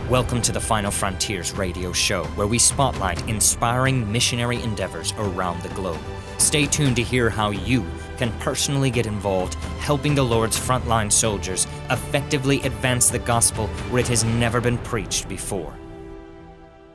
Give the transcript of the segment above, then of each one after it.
Welcome to the Final Frontiers radio show, where we spotlight inspiring missionary endeavors around the globe. Stay tuned to hear how you can personally get involved helping the Lord's frontline soldiers effectively advance the gospel where it has never been preached before.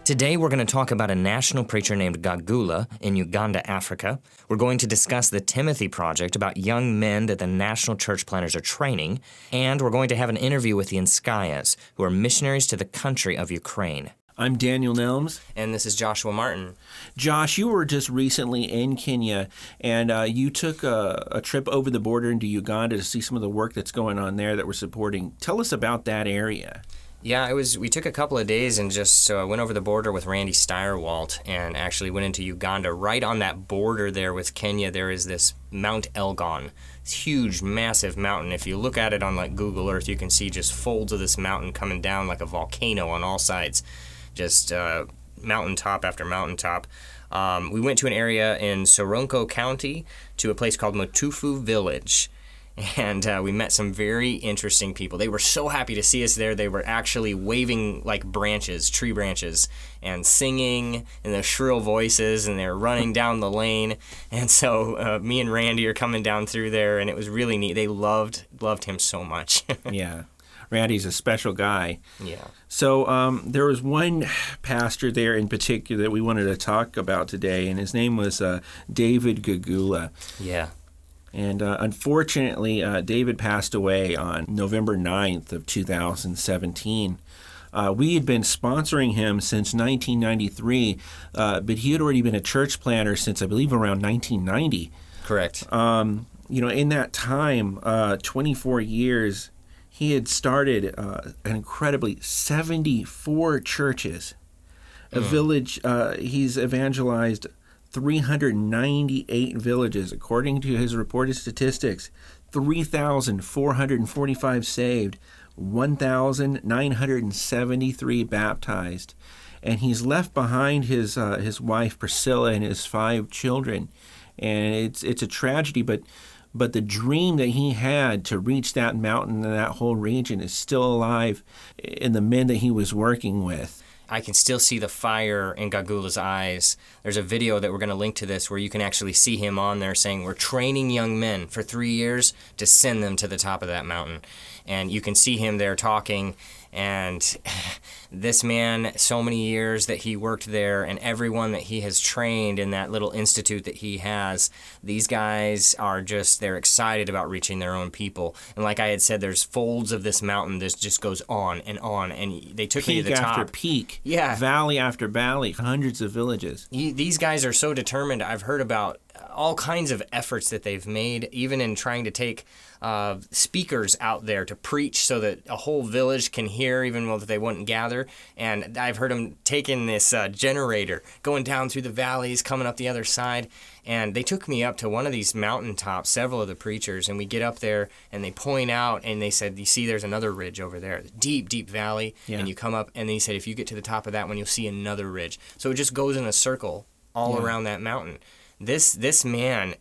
Today we're going to talk about a national preacher named Gagula in Uganda, Africa. We're going to discuss the Timothy Project about young men that the national church planners are training, and we're going to have an interview with the Enskayas, who are missionaries to the country of Ukraine. I'm Daniel Nelms. And this is Joshua Martin. Josh, you were just recently in Kenya, and you took a trip over the border into Uganda to see some of the work that's going on there that we're supporting. Tell us about that area. Yeah, we took a couple of days and just went over the border with Randy Steyerwalt and actually went into Uganda. Right on that border there with Kenya, there is this Mount Elgon. It's huge, massive mountain. If you look at it on like Google Earth, you can see just folds of this mountain coming down like a volcano on all sides. Just mountaintop after mountaintop. We went to an area in Soronko County to a place called Motufu Village. And we met some very interesting people. They were so happy to see us there. They were actually waving like branches, tree branches, and singing in their shrill voices, and they're running down the lane. And so me and Randy are coming down through there, and it was really neat. They loved him so much. Yeah. Randy's a special guy. Yeah. So there was one pastor there in particular that we wanted to talk about today, and his name was David Gagula. Yeah. And unfortunately, David passed away on November 9th of 2017. We had been sponsoring him since 1993, but he had already been a church planter since, I believe, around 1990. Correct. In that time, 24 years, he had started an incredibly 74 churches. A village, he's evangelized 398 villages. According to his reported statistics, 3,445 saved, 1,973 baptized. And he's left behind his wife Priscilla and his 5 children. And it's a tragedy, but the dream that he had to reach that mountain and that whole region is still alive in the men that he was working with. I can still see the fire in Gagula's eyes. There's a video that we're going to link to this where you can actually see him on there saying, we're training young men for 3 years to send them to the top of that mountain. And you can see him there talking, and this man, so many years that he worked there, and everyone that he has trained in that little institute that he has, these guys are just, they're excited about reaching their own people. And like I had said, there's folds of this mountain that just goes on, and they took me to the top. Peak after peak, yeah, valley after valley, hundreds of villages. These guys are so determined. I've heard about all kinds of efforts that they've made, even in trying to take speakers out there to preach so that a whole village can hear, even though they wouldn't gather. And I've heard them taking this generator, going down through the valleys, coming up the other side. And they took me up to one of these mountaintops, several of the preachers, and we get up there, and they point out, and they said, you see there's another ridge over there, deep, deep valley, and you come up, and they said, if you get to the top of that one, you'll see another ridge. So it just goes in a circle all around that mountain. This man,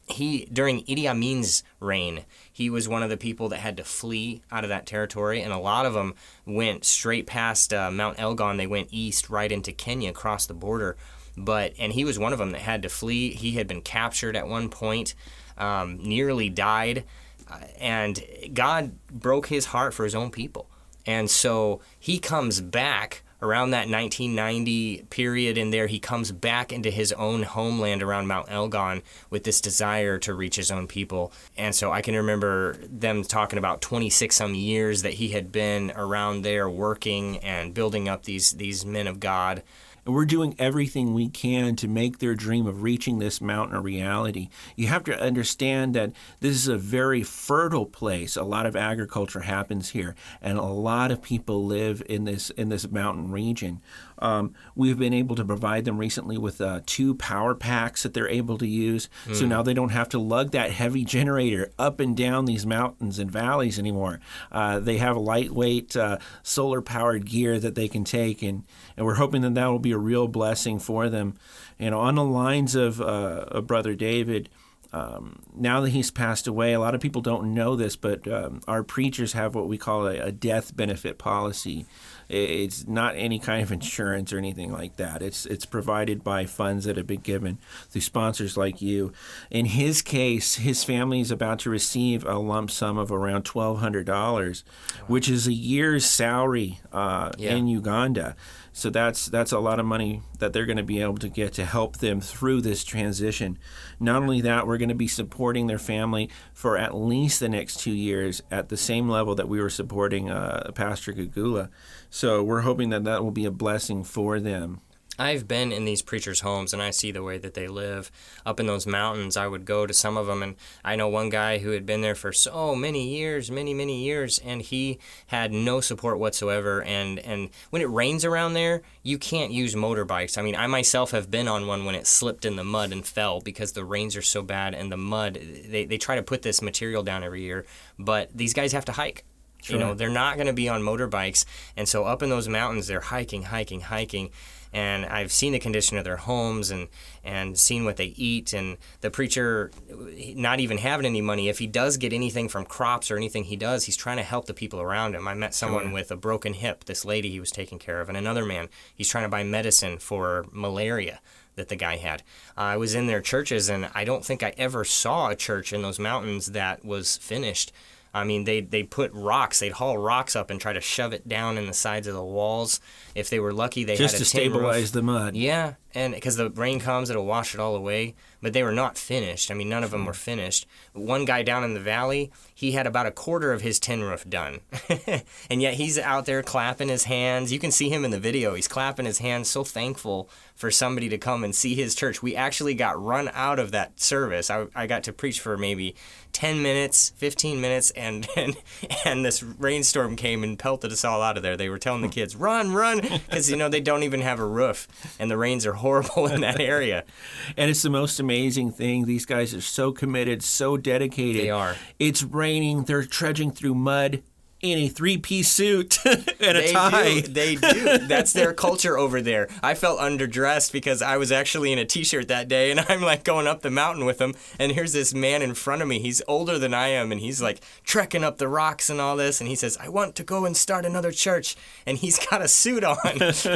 during Idi Amin's reign, he was one of the people that had to flee out of that territory, and a lot of them went straight past Mount Elgon. They went east right into Kenya, across the border. And he was one of them that had to flee. He had been captured at one point, nearly died, and God broke his heart for his own people. And so he comes back around that 1990 period in there. He comes back into his own homeland around Mount Elgon with this desire to reach his own people. And so I can remember them talking about 26 some years that he had been around there working and building up these men of God. And we're doing everything we can to make their dream of reaching this mountain a reality. You have to understand that this is a very fertile place. A lot of agriculture happens here, and a lot of people live in this mountain region. We've been able to provide them recently with 2 power packs that they're able to use. So now they don't have to lug that heavy generator up and down these mountains and valleys anymore. They have lightweight solar-powered gear that they can take, and we're hoping that will be a real blessing for them. On the lines of Brother David, Now that he's passed away, a lot of people don't know this, but our preachers have what we call a death benefit policy. It's not any kind of insurance or anything like that. It's provided by funds that have been given through sponsors like you. In his case, his family is about to receive a lump sum of around $1,200, which is a year's salary in Uganda. So that's a lot of money that they're going to be able to get to help them through this transition. Not only that, we're going to be supporting their family for at least the next 2 years at the same level that we were supporting Pastor Gagula. So we're hoping that will be a blessing for them. I've been in these preachers' homes, and I see the way that they live. Up in those mountains, I would go to some of them, and I know one guy who had been there for so many years, many years, and he had no support whatsoever. And when it rains around there, you can't use motorbikes. I mean, I myself have been on one when it slipped in the mud and fell because the rains are so bad, and the mud, they try to put this material down every year, but these guys have to hike. Sure. You know, they're not going to be on motorbikes, and so up in those mountains, they're hiking. And I've seen the condition of their homes and seen what they eat. And the preacher, not even having any money, if he does get anything from crops or anything he does, he's trying to help the people around him. I met someone with a broken hip, this lady he was taking care of, and another man, he's trying to buy medicine for malaria that the guy had. I was in their churches, and I don't think I ever saw a church in those mountains that was finished. I mean, they'd put rocks, they'd haul rocks up and try to shove it down in the sides of the walls. If they were lucky, they just had a to tin stabilize roof. the mud. Yeah, and because the rain comes, it'll wash it all away. But they were not finished. I mean, none of them were finished. One guy down in the valley, he had about a quarter of his tin roof done. And yet he's out there clapping his hands. You can see him in the video. He's clapping his hands, so thankful for somebody to come and see his church. We actually got run out of that service. I got to preach for maybe 10 minutes, 15 minutes, and this rainstorm came and pelted us all out of there. They were telling the kids, run, because, they don't even have a roof, and the rains are horrible in that area. And it's the most amazing thing. These guys are so committed, so dedicated. They are. It's raining. They're trudging through mud in a three-piece suit and a tie. They do. That's their culture over there. I felt underdressed because I was actually in a T-shirt that day, and I'm like going up the mountain with him, and here's this man in front of me. He's older than I am, and he's like trekking up the rocks and all this, and he says, I want to go and start another church, and he's got a suit on.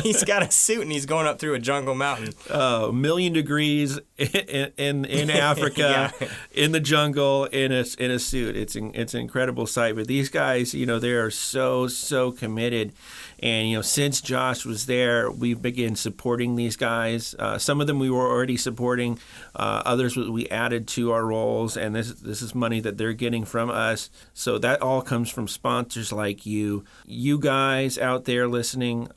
He's got a suit, and he's going up through a jungle mountain. 1,000,000 degrees in Africa, in the jungle, in a suit. It's an incredible sight. But these guys, they are so committed. And, since Josh was there, we've begun supporting these guys. Some of them we were already supporting. Others we added to our roles. And this is money that they're getting from us. So that all comes from sponsors like you. You guys out there listening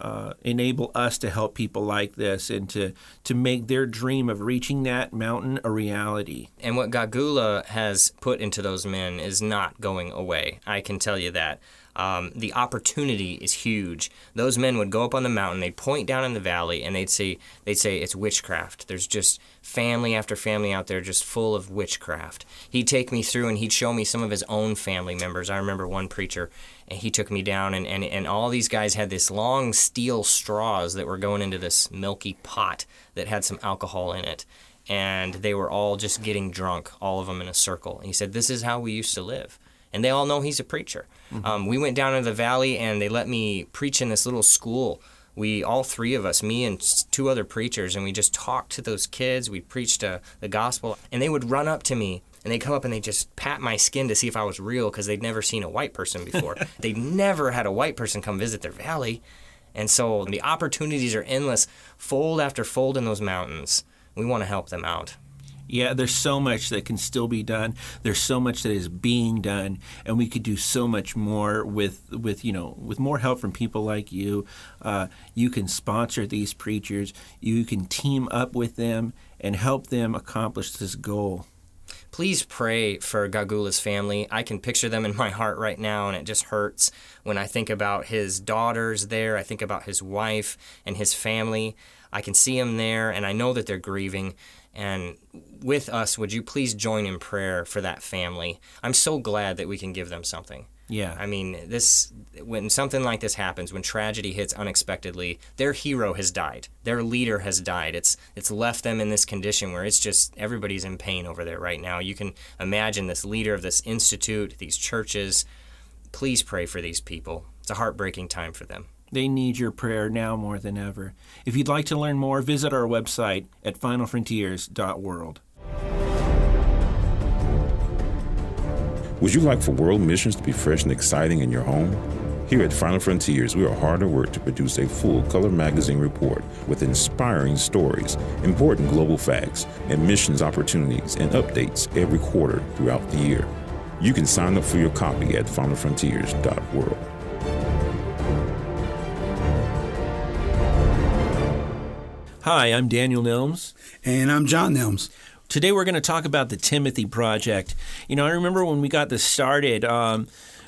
enable us to help people like this and to make their dream of reaching that mountain a reality. And what Gagula has put into those men is not going away. I can tell you that. The opportunity is huge. Those men would go up on the mountain, they'd point down in the valley, and they'd say it's witchcraft. There's just family after family out there just full of witchcraft. He'd take me through and he'd show me some of his own family members. I remember one preacher, and he took me down, and all these guys had this long steel straws that were going into this milky pot that had some alcohol in it. And they were all just getting drunk, all of them in a circle. And he said, this is how we used to live. And they all know he's a preacher. Mm-hmm. We went down into the valley, and they let me preach in this little school. All three of us, me and two other preachers, and we just talked to those kids. We preached the gospel, and they would run up to me, and they'd come up and they'd just pat my skin to see if I was real because they'd never seen a white person before. They'd never had a white person come visit their valley. And so the opportunities are endless, fold after fold in those mountains. We want to help them out. Yeah, there's so much that can still be done. There's so much that is being done, and we could do so much more with more help from people like you. You can sponsor these preachers. You can team up with them and help them accomplish this goal. Please pray for Gagula's family. I can picture them in my heart right now, and it just hurts when I think about his daughters there. I think about his wife and his family. I can see him there, and I know that they're grieving. And with us, would you please join in prayer for that family? I'm so glad that we can give them something. Yeah. I mean, when something like this happens, when tragedy hits unexpectedly, their hero has died. Their leader has died. It's left them in this condition where it's just everybody's in pain over there right now. You can imagine this leader of this institute, these churches. Please pray for these people. It's a heartbreaking time for them. They need your prayer now more than ever. If you'd like to learn more, visit our website at finalfrontiers.world. Would you like for world missions to be fresh and exciting in your home? Here at Final Frontiers, we are hard at work to produce a full-color magazine report with inspiring stories, important global facts, and missions opportunities and updates every quarter throughout the year. You can sign up for your copy at finalfrontiers.world. Hi, I'm Daniel Nilms. And I'm John Nilms. Today we're going to talk about the Timothy Project. I remember when we got this started,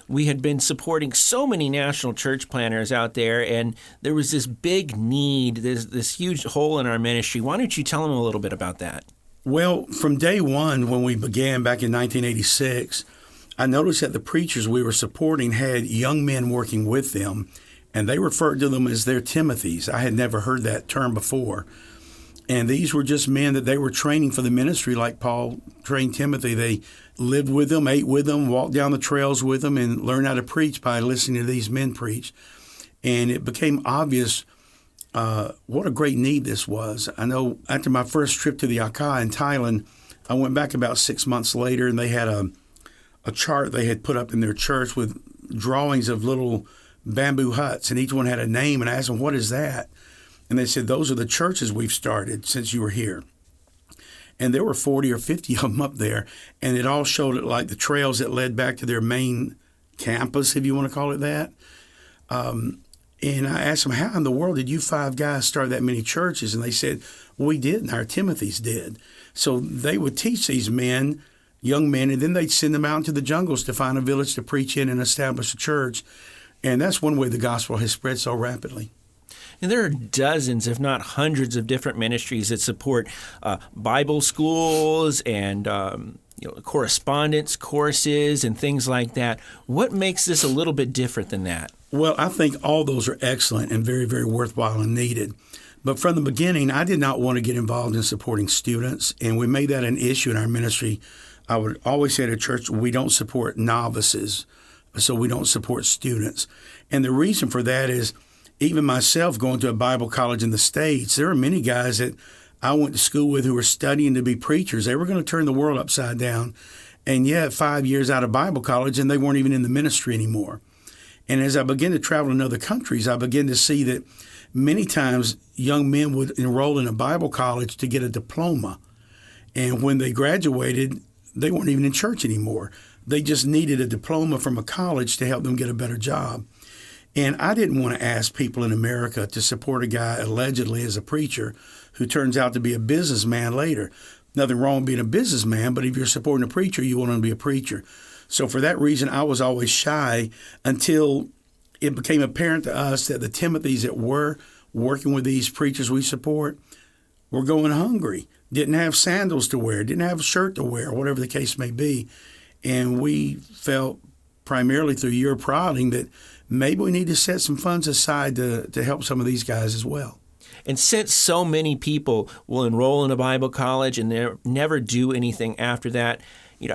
we had been supporting so many national church planners out there, and there was this big need, this huge hole in our ministry. Why don't you tell them a little bit about that? Well, from day one, when we began back in 1986, I noticed that the preachers we were supporting had young men working with them, and they referred to them as their Timothys. I had never heard that term before. And these were just men that they were training for the ministry like Paul trained Timothy. They lived with them, ate with them, walked down the trails with them, and learned how to preach by listening to these men preach. And it became obvious what a great need this was. I know after my first trip to the Akha in Thailand, I went back about 6 months later, and they had a chart they had put up in their church with drawings of little bamboo huts, and each one had a name. And I asked them, what is that? And they said, those are the churches we've started since you were here. And there were 40 or 50 of them up there, and it all showed it like the trails that led back to their main campus, if you want to call it that. And I asked them, how in the world did you 5 guys start that many churches? And they said, well, we did, and our Timothys did. So they would teach these men, young men, and then they'd send them out into the jungles to find a village to preach in and establish a church. And that's one way the gospel has spread so rapidly. And there are dozens, if not hundreds, of different ministries that support Bible schools and correspondence courses and things like that. What makes this a little bit different than that? Well, I think all those are excellent and very, very worthwhile and needed. But from the beginning, I did not want to get involved in supporting students, and we made that an issue in our ministry. I would always say to church, we don't support novices, so we don't support students. And the reason for that is, even myself going to a Bible college in the States, there are many guys that I went to school with who were studying to be preachers. They were going to turn the world upside down. And yet 5 years out of Bible college, and they weren't even in the ministry anymore. And as I began to travel in other countries, I began to see that many times young men would enroll in a Bible college to get a diploma. And when they graduated, they weren't even in church anymore. They just needed a diploma from a college to help them get a better job. And I didn't want to ask people in America to support a guy allegedly as a preacher who turns out to be a businessman later. Nothing wrong with being a businessman, but if you're supporting a preacher, you want him to be a preacher. So for that reason, I was always shy until it became apparent to us that the Timothys that were working with these preachers we support were going hungry, didn't have sandals to wear, didn't have a shirt to wear, whatever the case may be. And we felt primarily through your prodding that maybe we need to set some funds aside to help some of these guys as well. And since so many people will enroll in a Bible college and never do anything after that,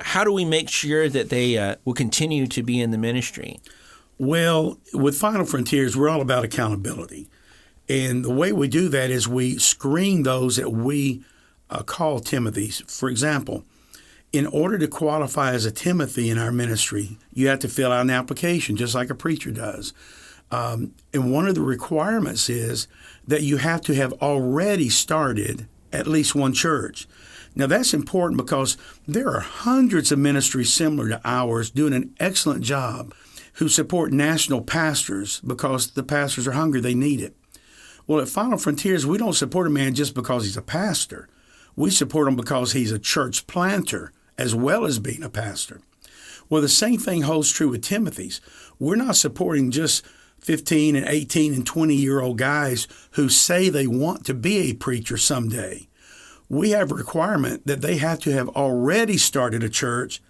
how do we make sure that they will continue to be in the ministry? Well, with Final Frontiers, we're all about accountability. And the way we do that is we screen those that we call Timothys. For example, in order to qualify as a Timothy in our ministry, you have to fill out an application, just like a preacher does. And one of the requirements is that you have to have already started at least one church. Now, that's important because there are hundreds of ministries similar to ours doing an excellent job who support national pastors because the pastors are hungry, they need it. Well, at Final Frontiers, we don't support a man just because he's a pastor. We support him because he's a church planter as well as being a pastor. Well, the same thing holds true with Timothy's. We're not supporting just 15 and 18 and 20-year-old guys who say they want to be a preacher someday. We have a requirement that they have to have already started a church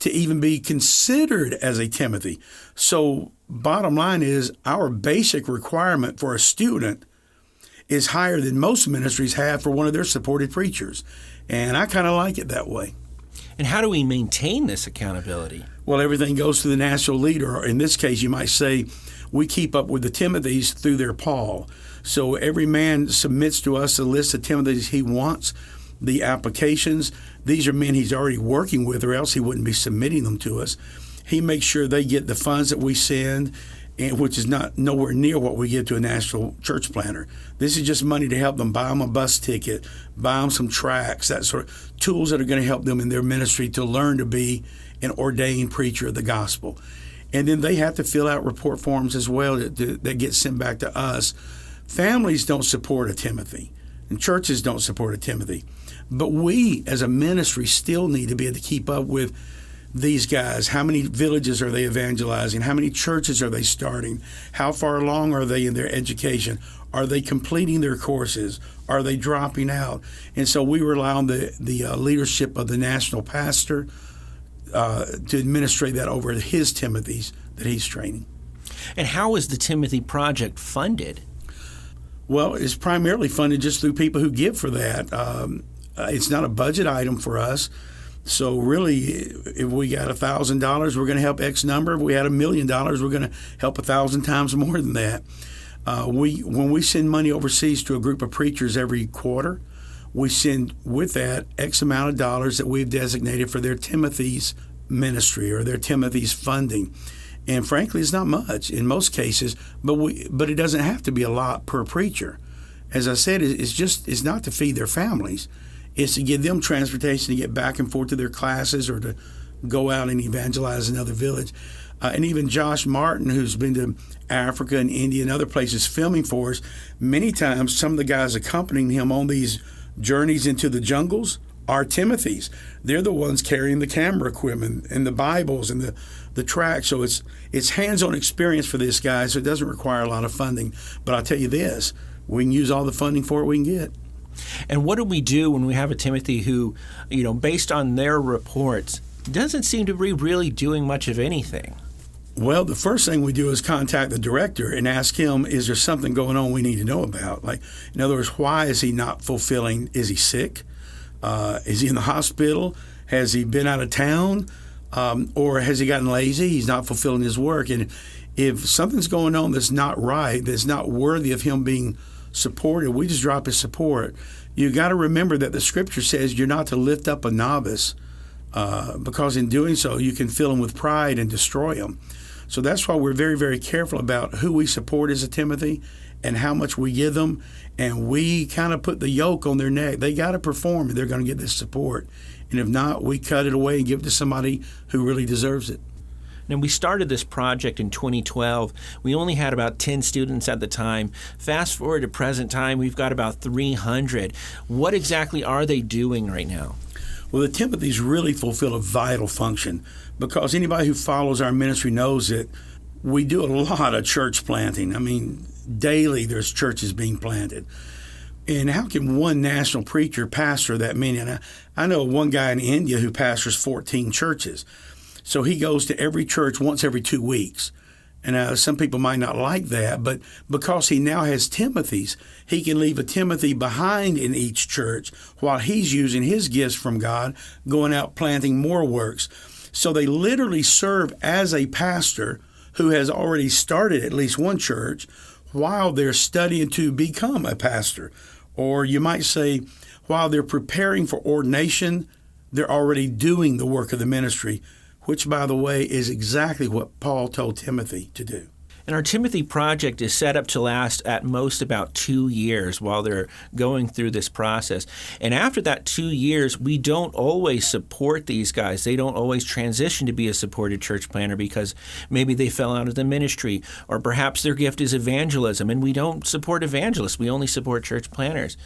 to even be considered as a Timothy. So bottom line is our basic requirement for a student is higher than most ministries have for one of their supported preachers. And I kind of like it that way. And how do we maintain this accountability? Well, everything goes to the national leader. Or in this case, you might say we keep up with the Timothys through their Paul. So every man submits to us a list of Timothys he wants, the applications. These are men he's already working with, or else he wouldn't be submitting them to us. He makes sure they get the funds that we send, which is not nowhere near what we give to a national church planter. This is just money to help them buy them a bus ticket, buy them some tracts, that sort of tools that are going to help them in their ministry to learn to be an ordained preacher of the gospel. And then they have to fill out report forms as well that get sent back to us. Families don't support a Timothy, and churches don't support a Timothy. But we, as a ministry, still need to be able to keep up with these guys. How many villages are they evangelizing? How many churches are they starting? How far along are they in their education? Are they completing their courses? Are they dropping out? And so we rely on the leadership of the national pastor to administrate that over his Timothys that he's training. And how is the Timothy Project funded? Well, it's primarily funded just through people who give for that. It's not a budget item for us. So really, if we got $1,000, we're going to help X number. If we had $1 million, we're going to help 1,000 times more than that. When we send money overseas to a group of preachers every quarter, we send with that X amount of dollars that we've designated for their Timothy's ministry or their Timothy's funding. And frankly, it's not much in most cases, but it doesn't have to be a lot per preacher. As I said, it's not to feed their families. It's to give them transportation to get back and forth to their classes or to go out and evangelize another village. And even Josh Martin, who's been to Africa and India and other places filming for us, many times some of the guys accompanying him on these journeys into the jungles are Timothys. They're the ones carrying the camera equipment and the Bibles and the tracks. So it's hands-on experience for this guy, so it doesn't require a lot of funding. But I'll tell you this, we can use all the funding for it we can get. And what do we do when we have a Timothy who, based on their reports, doesn't seem to be really doing much of anything? Well, the first thing we do is contact the director and ask him, is there something going on we need to know about? Like, in other words, why is he not fulfilling? Is he sick? Is he in the hospital? Has he been out of town? Or has he gotten lazy? He's not fulfilling his work. And if something's going on that's not right, that's not worthy of him being supported, we just drop his support. You got to remember that the scripture says you're not to lift up a novice because in doing so you can fill him with pride and destroy him. So that's why we're very, very careful about who we support as a Timothy and how much we give them. And we kind of put the yoke on their neck. They got to perform and they're going to get this support. And if not, we cut it away and give it to somebody who really deserves it. Now, we started this project in 2012. We only had about 10 students at the time. Fast forward to present time, we've got about 300. What exactly are they doing right now? Well, the Timothys really fulfill a vital function because anybody who follows our ministry knows that we do a lot of church planting. I mean, daily there's churches being planted. And how can one national preacher pastor that many? And I know one guy in India who pastors 14 churches. So he goes to every church once every 2 weeks. And some people might not like that, but because he now has Timothys, he can leave a Timothy behind in each church while he's using his gifts from God, going out planting more works. So they literally serve as a pastor who has already started at least one church while they're studying to become a pastor. Or you might say, while they're preparing for ordination, they're already doing the work of the ministry, which, by the way, is exactly what Paul told Timothy to do. And our Timothy Project is set up to last at most about 2 years while they're going through this process. And after that 2 years, we don't always support these guys. They don't always transition to be a supported church planter because maybe they fell out of the ministry, or perhaps their gift is evangelism, and we don't support evangelists. We only support church planters.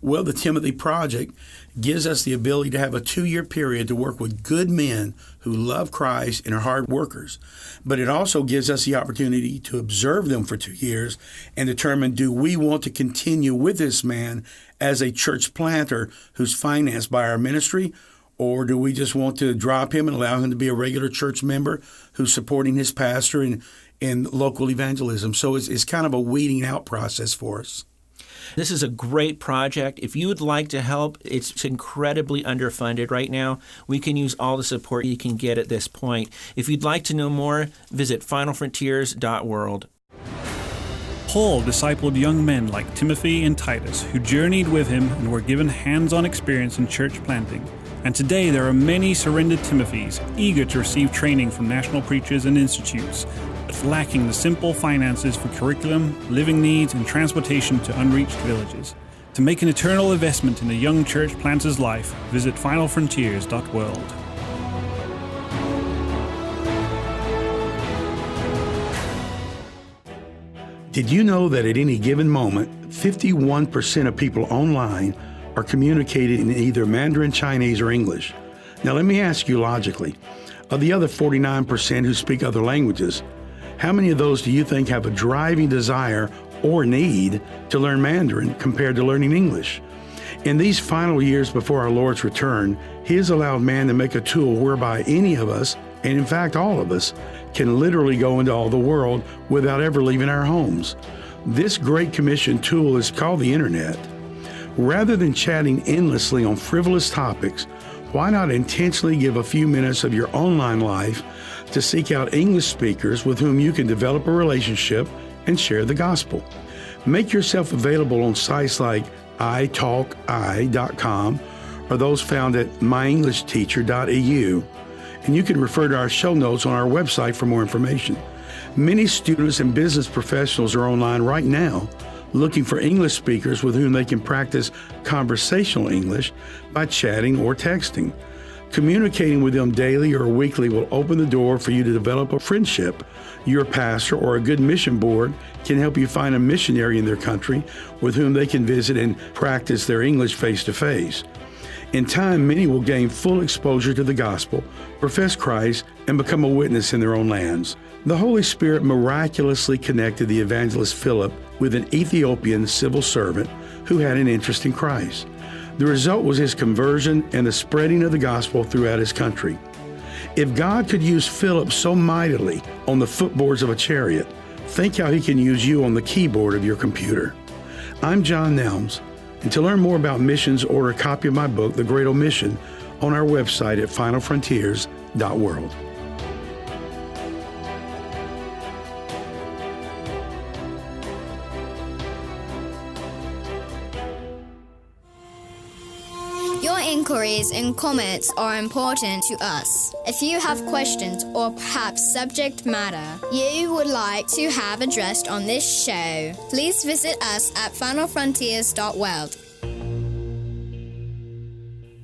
Well, the Timothy Project gives us the ability to have a 2-year period to work with good men who love Christ and are hard workers. But it also gives us the opportunity to observe them for 2 years and determine, do we want to continue with this man as a church planter who's financed by our ministry, Or do we just want to drop him and allow him to be a regular church member who's supporting his pastor in local evangelism? So it's kind of a weeding out process for us. This is a great project. If you would like to help, it's incredibly underfunded right now. We can use all the support you can get at this point. If you'd like to know more, visit finalfrontiers.world. Paul discipled young men like Timothy and Titus, who journeyed with him and were given hands-on experience in church planting. And today there are many surrendered Timothys, eager to receive training from national preachers and institutes, but lacking the simple finances for curriculum, living needs, and transportation to unreached villages. To make an eternal investment in a young church planter's life, visit finalfrontiers.world. Did you know that at any given moment, 51% of people online are communicating in either Mandarin, Chinese, or English? Now let me ask you logically, of the other 49% who speak other languages, how many of those do you think have a driving desire or need to learn Mandarin compared to learning English? In these final years before our Lord's return, He has allowed man to make a tool whereby any of us, and in fact all of us, can literally go into all the world without ever leaving our homes. This Great Commission tool is called the Internet. Rather than chatting endlessly on frivolous topics, why not intentionally give a few minutes of your online life to seek out English speakers with whom you can develop a relationship and share the gospel? Make yourself available on sites like italki.com or those found at myenglishteacher.eu. And you can refer to our show notes on our website for more information. Many students and business professionals are online right now looking for English speakers with whom they can practice conversational English by chatting or texting. Communicating with them daily or weekly will open the door for you to develop a friendship. Your pastor or a good mission board can help you find a missionary in their country with whom they can visit and practice their English face-to-face. In time, many will gain full exposure to the gospel, profess Christ, and become a witness in their own lands. The Holy Spirit miraculously connected the evangelist Philip with an Ethiopian civil servant who had an interest in Christ. The result was his conversion and the spreading of the gospel throughout his country. If God could use Philip so mightily on the footboards of a chariot, think how He can use you on the keyboard of your computer. I'm John Nelms. And to learn more about missions, order a copy of my book, The Great Omission, on our website at finalfrontiers.world. Your inquiries and comments are important to us. If you have questions or perhaps subject matter you would like to have addressed on this show, please visit us at finalfrontiers.world.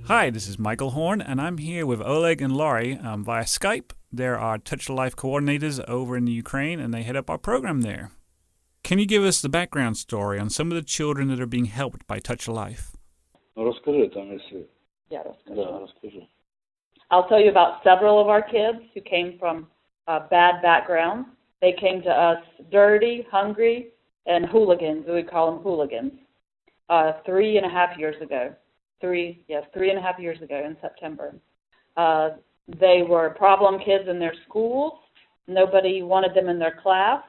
Hi, this is Michael Horn, and I'm here with Oleg and Lori via Skype. They're our Touch of Life coordinators over in the Ukraine, and they head up our program there. Can you give us the background story on some of the children that are being helped by Touch of Life? Расскажи там, если... Я расскажу. Да, расскажи. I'll tell you about several of our kids who came from bad backgrounds. They came to us dirty, hungry, and hooligans. We call them hooligans. 3.5 years ago. 3.5 years ago in September. They were problem kids in their schools. Nobody wanted them in their class.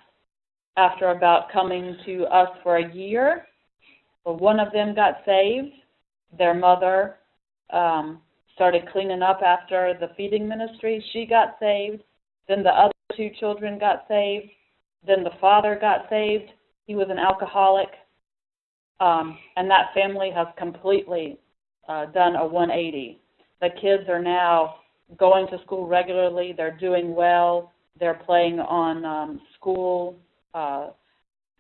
After about coming to us for a year, one of them got saved. Their mother started cleaning up after the feeding ministry. She got saved. Then the other two children got saved. Then the father got saved. He was an alcoholic. And that family has completely done a 180. The kids are now going to school regularly. They're doing well. They're playing on school.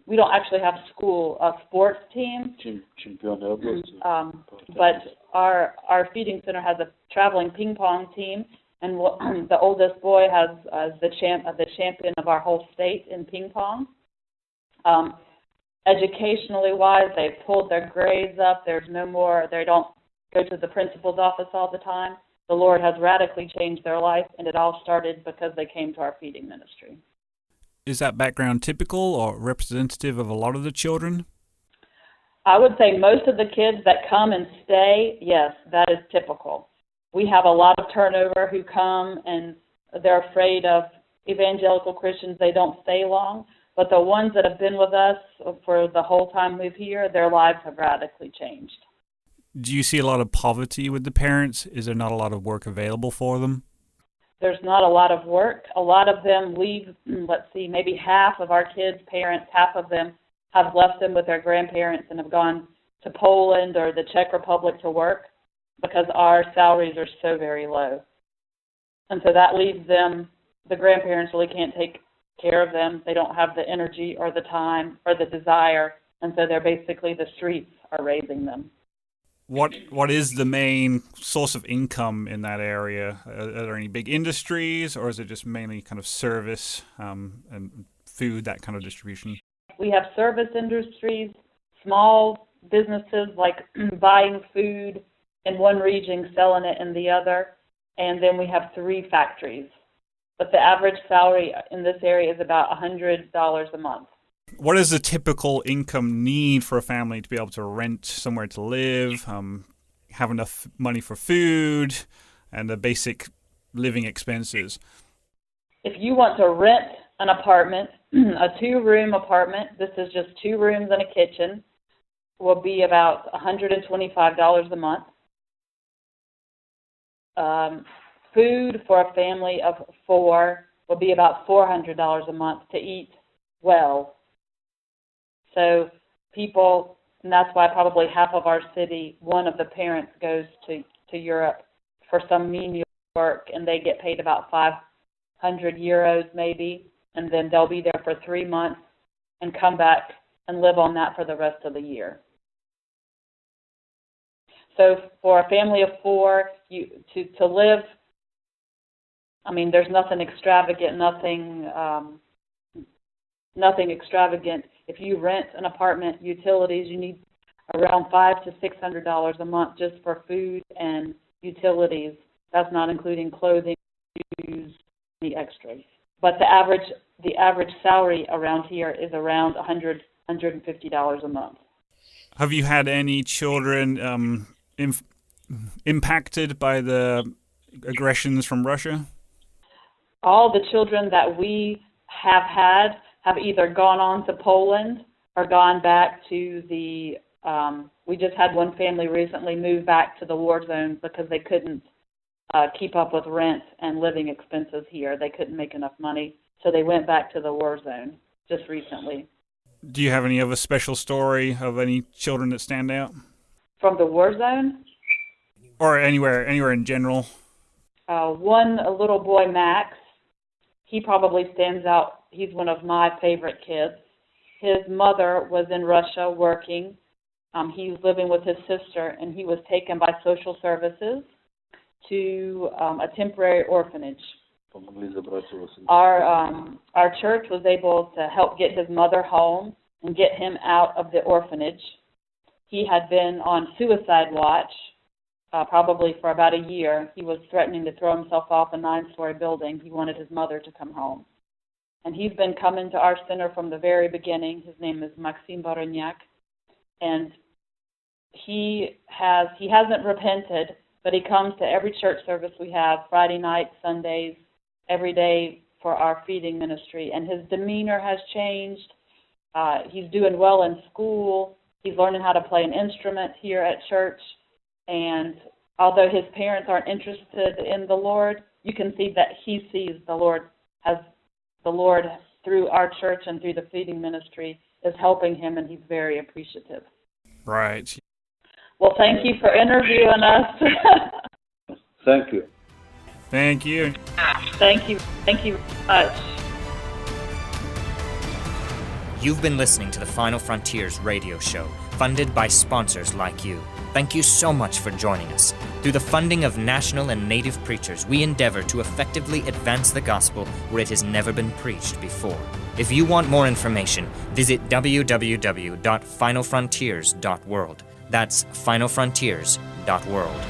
We don't actually have school sports teams. But our feeding center has a traveling ping pong team, and the oldest boy has the champion of our whole state in ping pong. Educationally wise, they've pulled their grades up. There's no more. They don't go to the principal's office all the time. The Lord has radically changed their life, and it all started because they came to our feeding ministry. Is that background typical or representative of a lot of the children? I would say most of the kids that come and stay, yes, that is typical. We have a lot of turnover who come and they're afraid of evangelical Christians. They don't stay long. But the ones that have been with us for the whole time we've here, their lives have radically changed. Do you see a lot of poverty with the parents? Is there not a lot of work available for them? There's not a lot of work. A lot of them leave, maybe half of our kids' parents, half of them have left them with their grandparents and have gone to Poland or the Czech Republic to work because our salaries are so very low. And so that leaves them, the grandparents really can't take care of them. They don't have the energy or the time or the desire, and so they're basically the streets are raising them. What is the main source of income in that area? Are there any big industries, or is it just mainly kind of service and food, that kind of distribution? We have service industries, small businesses like buying food in one region, selling it in the other, and then we have 3 factories. But the average salary in this area is about $100 a month. What is the typical income need for a family to be able to rent somewhere to live, have enough money for food, and the basic living expenses? If you want to rent an apartment, a 2-room apartment, this is just 2 rooms and a kitchen, will be about $125 a month. Food for a family of 4 will be about $400 a month to eat well. So people, and that's why probably half of our city, one of the parents goes to Europe for some menial work, and they get paid about 500 euros maybe, and then they'll be there for 3 months and come back and live on that for the rest of the year. So for a family of 4, to live, I mean, there's nothing extravagant, nothing extravagant. If you rent an apartment, utilities, you need around $500 to $600 a month just for food and utilities. That's not including clothing, shoes, the extras. But the average salary around here is around $150 a month. Have you had any children impacted by the aggressions from Russia? All the children that we have had have either gone on to Poland or gone back to the, we just had one family recently move back to the war zone because they couldn't keep up with rent and living expenses here. They couldn't make enough money, so they went back to the war zone just recently. Do you have any other special story of any children that stand out? From the war zone? Or anywhere in general? One little boy, Max, he probably stands out. He's one of my favorite kids. His mother was in Russia working. He's living with his sister, and he was taken by social services to a temporary orphanage. Our church was able to help get his mother home and get him out of the orphanage. He had been on suicide watch probably for about a year. He was threatening to throw himself off a 9-story building. He wanted his mother to come home. And he's been coming to our center from the very beginning. His name is Maxim Baronyak. And he hasn't repented, but he comes to every church service we have, Friday nights, Sundays, every day for our feeding ministry. And his demeanor has changed. He's doing well in school. He's learning how to play an instrument here at church. And although his parents aren't interested in the Lord, you can see that he sees the Lord as the Lord through our church and through the feeding ministry is helping him, and he's very appreciative. Right. Well, thank you for interviewing us. Thank you. Thank you. Thank you. Thank you very much. You've been listening to the Final Frontiers radio show, funded by sponsors like you. Thank you so much for joining us. Through the funding of national and native preachers, we endeavor to effectively advance the gospel where it has never been preached before. If you want more information, visit www.finalfrontiers.world. That's finalfrontiers.world.